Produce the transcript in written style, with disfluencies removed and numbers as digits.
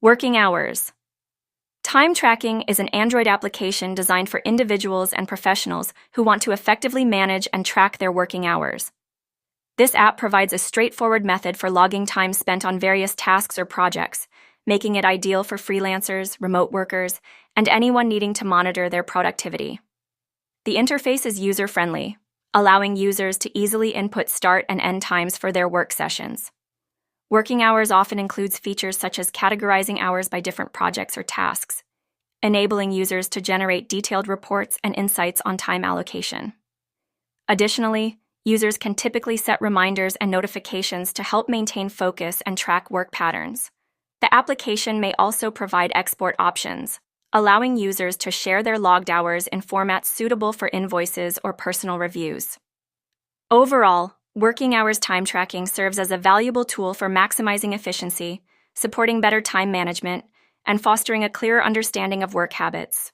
Working hours. Time tracking is an Android application designed for individuals and professionals who want to effectively manage and track their working hours. This app provides a straightforward method for logging time spent on various tasks or projects, making it ideal for freelancers, remote workers, and anyone needing to monitor their productivity. The interface is user-friendly, allowing users to easily input start and end times for their work sessions. Working hours often includes features such as categorizing hours by different projects or tasks, enabling users to generate detailed reports and insights on time allocation. Additionally, users can typically set reminders and notifications to help maintain focus and track work patterns. The application may also provide export options, allowing users to share their logged hours in formats suitable for invoices or personal reviews. Overall, working hours time tracking serves as a valuable tool for maximizing efficiency, supporting better time management, and fostering a clearer understanding of work habits.